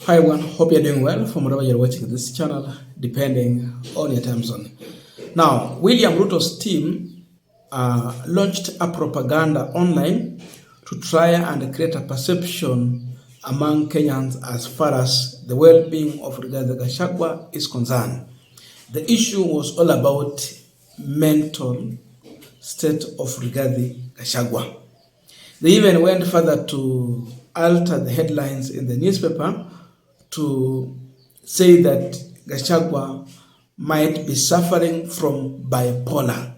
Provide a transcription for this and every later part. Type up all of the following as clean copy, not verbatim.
Hi everyone, hope you're doing well from wherever you're watching this channel, depending on your time zone. Now, William Ruto's team launched a propaganda online to try and create a perception among Kenyans as far as the well-being of Rigathi Gachagua is concerned. The issue was all about mental state of Rigathi Gachagua. They even went further to alter the headlines in the newspaper to say that Gachagua might be suffering from bipolar.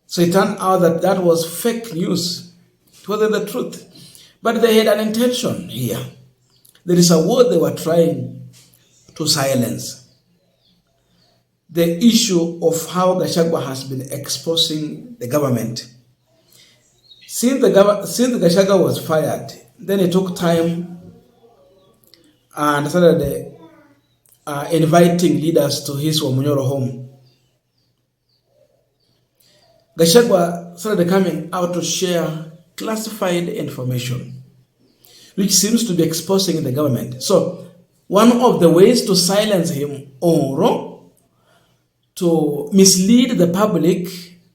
So it turned out that that was fake news. It wasn't the truth. But they had an intention here. There is a word they were trying to silence. The issue of how Gachagua has been exposing the government. Since the Gachagua was fired, then it took time and started inviting leaders to his Wamunyoro home. Gachagua started coming out to share classified information, which seems to be exposing the government. So one of the ways to silence him or to mislead the public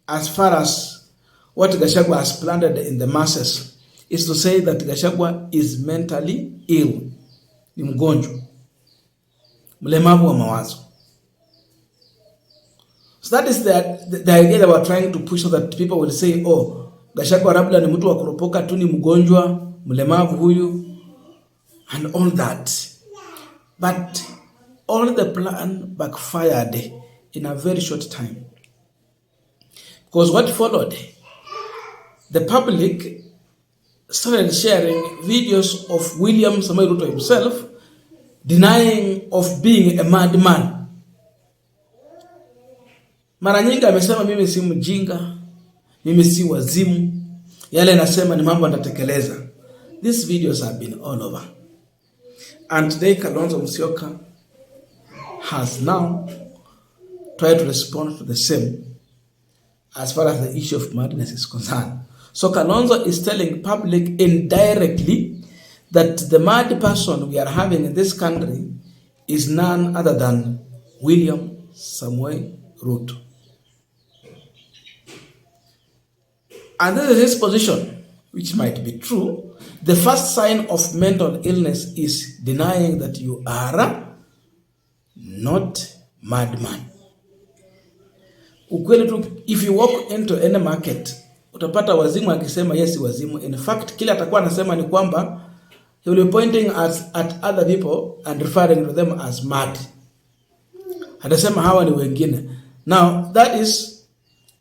as far as what Gachagua has planted in the masses is to say that Gachagua is mentally ill. Ni mgonjwa, mlemavu wa mawazo. So that is the idea that we're trying to push, so that people will say, oh, Gachagua labda ni mtu wa kuropoka tu, ni mgonjwa, mlemavu huyu, and all that. But all the plan backfired in a very short time. Because what followed, the public started sharing videos of William Samoei Ruto himself denying of being a madman. Mara nyingi amesema mimi si mjinga, mimi si wazimu, yale nasema ni mambo nitatekeleza. These videos have been all over. And today Kalonzo Musyoka has now tried to respond to the same as far as the issue of madness is concerned. So Kalonzo is telling public indirectly that the mad person we are having in this country is none other than William Samoei Ruto. And this is his position, which might be true. The first sign of mental illness is denying that you are not madman. Ukweli tu, if you walk into any market, utapata wazimu akisema yes wazimu. In fact, kile atakuwa anasema ni kwamba he will be pointing at other people and referring to them as mad. Atasema hawa ni wengine. Now, that is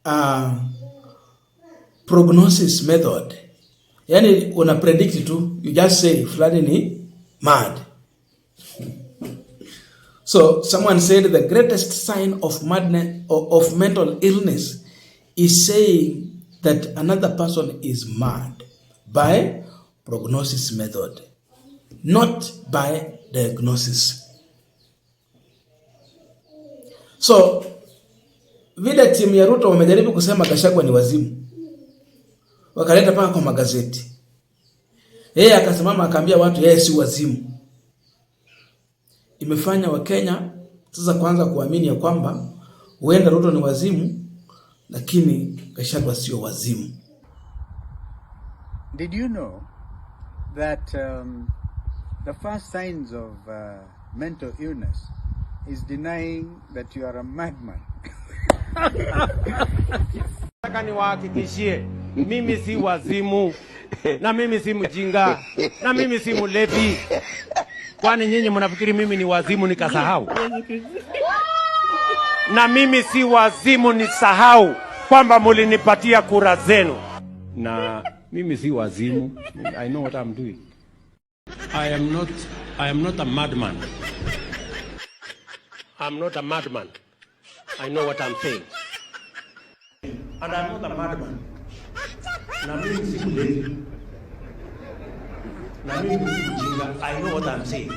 a prognosis method. Yani una predict tu, you just say fulani ni mad. So someone said the greatest sign of madness or of mental illness is saying that another person is mad by prognosis method, not by diagnosis. So vile timu ya Ruto wamejaribu kusema Gachagua ni wazimu, wakaleta paka kwa magazeti, yeye akasimama akaambia watu yeye si wazimu. Imefanya Wakenya sasa kwanza kuamini ya kwamba huenda Ruto ni wazimu, lakini Gachagua sio wazimu. Did you know that the first signs of mental illness is denying that you are a madman? Nataka niwahakikishie mimi si wazimu, na mimi si mjinga, na mimi si mlevi. Kwani nyinyi mnafikiri mimi ni wazimu nikasahau? Na mimi si wazimu nisahau kwamba mulinipatia kura zenu. Na mimi si wazimu. I know what I'm doing. I am not a madman. I'm not a madman. I know what I'm saying. And I'm not a madman. Na mimi si mlevi. Na mimi si mjinga. I know what I'm saying.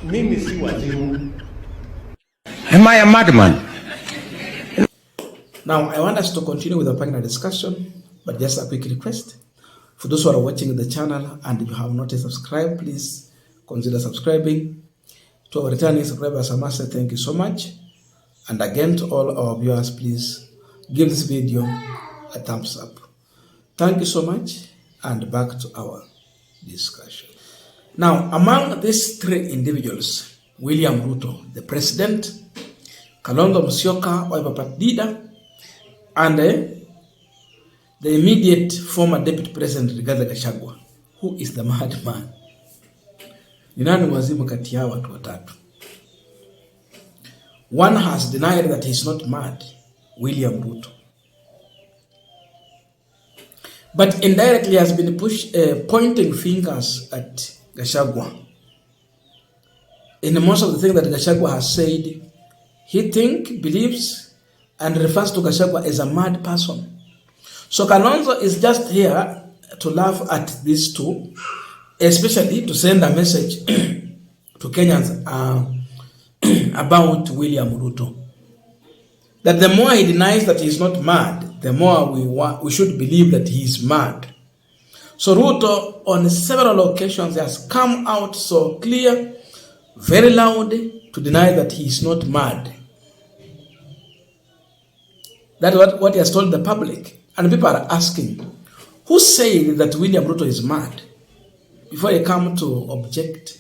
Mimi si wazimu. Am I a madman? Now, I want us to continue with the panel discussion, but just a quick request. For those who are watching the channel and you have not subscribed, please consider subscribing. To our returning subscribers, I must say thank you so much. And again, to all our viewers, please give this video a thumbs up. Thank you so much, and back to our discussion. Now, among these three individuals, William Ruto, the president, Kalonzo Musyoka, Wiper Party leader, and the immediate former deputy president, Rigathi Gachagua, who is the madman. Ni nani wazimu kati ya watu watatu? One has denied that he is not mad, William Ruto. But indirectly has been pointing fingers at Gachagua. In most of the things that Gachagua has said, he believes, and refers to Gachagua as a mad person. So Kalonzo is just here to laugh at these two, especially to send a message to Kenyans about William Ruto. That the more he denies that he is not mad, the more we should believe that he is mad. So Ruto, on several occasions, has come out so clear, very loud, to deny that he is not mad. That's what he has told the public. And people are asking, who said that William Ruto is mad? Before they come to object,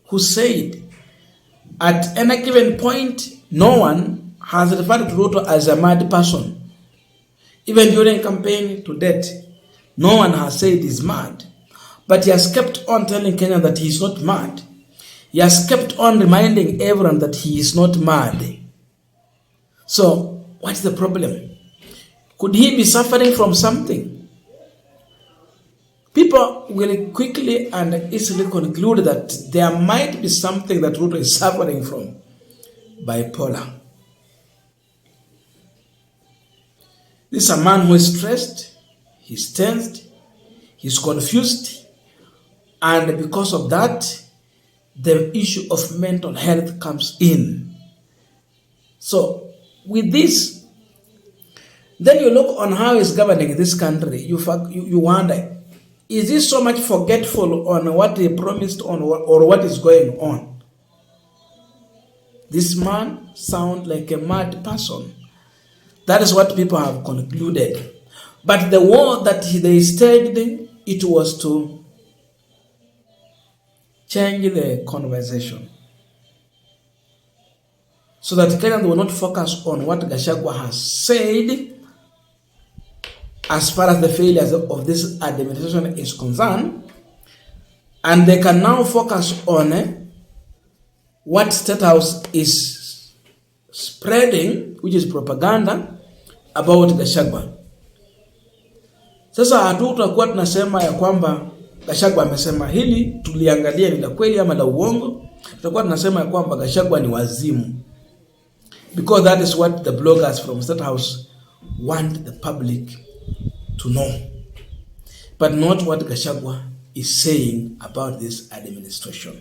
who said? At any given point, no one has referred to Ruto as a mad person. Even during campaign to date, no one has said he's mad. But he has kept on telling Kenya that he is not mad. He has kept on reminding everyone that he is not mad. So, what's the problem? Could he be suffering from something? People will quickly and easily conclude that there might be something that Ruto is suffering from. Bipolar. This is a man who is stressed, he's tensed, he's confused, and because of that, the issue of mental health comes in. So, with this, then you look on how he's governing this country, you wonder, is he so much forgetful on what he promised on or what is going on? This man sounds like a mad person. That is what people have concluded. But the war that they staged, it was to change the conversation, so that Kenyans will not focus on what Gachagua has said as far as the failures of this administration is concerned, and they can now focus on what State House is spreading, which is propaganda about Gachagua. Sasa hatutakuwa tunasema ya kwamba Gachagua amesema hili, tuliangalia ni la kweli ama la uongo. Tutakuwa tunasema ya kwamba Gachagua ni wazimu, because that is what the bloggers from State House want the public to know, but not what Gachagua is saying about this administration.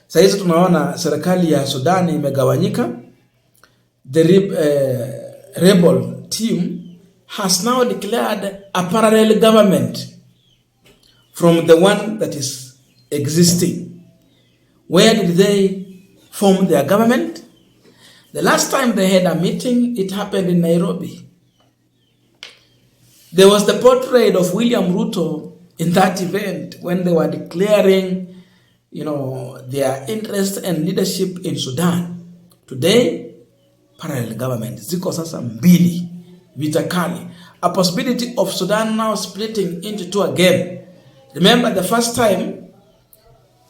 Sasa hizi tunaona serikali ya Sudan imegawanyika. The rebel team has now declared a parallel government from the one that is existing. Where did they form their government? The last time they had a meeting, it happened in Nairobi. There was the portrait of William Ruto in that event when they were declaring, their interest and leadership in Sudan. Today, parallel government. Ziko sasa mbili, vitakali. A possibility of Sudan now splitting into two again. Remember the first time,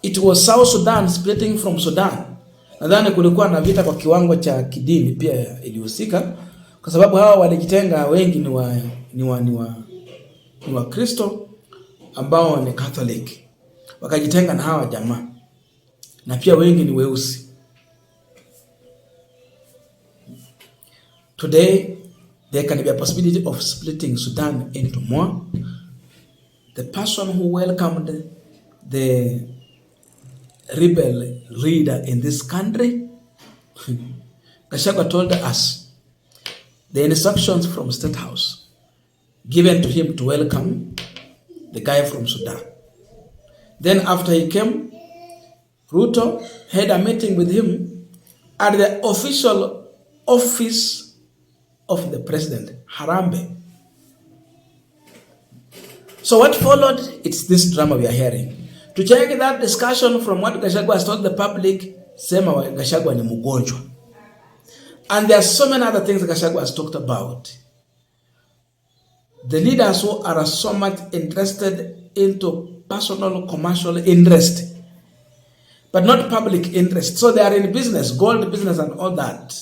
it was South Sudan splitting from Sudan. Nadhani kulikuwa na vita kwa kiwango cha kidini pia ilihusika, kwa sababu hawa walijitenga wengi ni wa Kristo ambao ni Catholic. Wakajitenga na hawa jamaa. Na pia wengi ni weusi. Today, there can be a possibility of splitting Sudan into more. The person who welcomed the rebel leader in this country, Gachagua told us the instructions from State House given to him to welcome the guy from Sudan. Then after he came, Ruto had a meeting with him at the official office of the president, Harambe. So what followed? It's this drama we are hearing. To check that discussion from what Gachagua has told the public, sema Gachagua ni mugonjwa. And there are so many other things Gachagua has talked about. The leaders who are so much interested into personal commercial interest, but not public interest. So they are in business, gold business and all that.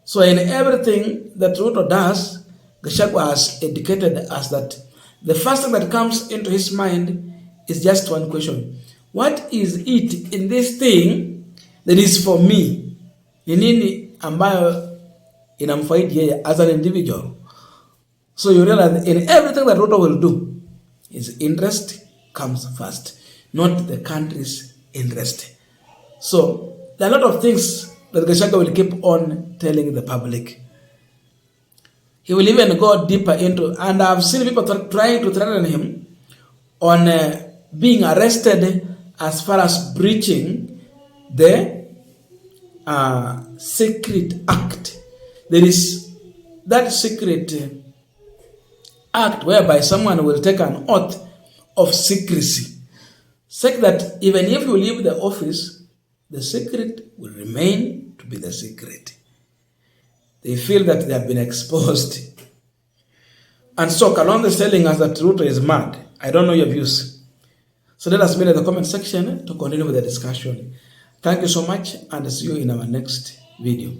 So in everything that Ruto does, Gachagua has indicated us that the first thing that comes into his mind is just one question. What is it in this thing that is for me? Ni nini ambayo inamfaidi yeye as an individual? So you realize in everything that Ruto will do, his interest comes first, not the country's interest. So there are a lot of things that Gachagua will keep on telling the public. He will even go deeper into, and I've seen people trying to threaten him on being arrested as far as breaching the secret act. There is that secret act whereby someone will take an oath of secrecy, such that even if you leave the office, the secret will remain to be the secret. They feel that they have been exposed. And so Kalonzo is telling us that Ruto is mad. I don't know your views. So let us meet in the comment section to continue with the discussion. Thank you so much, and see you in our next video.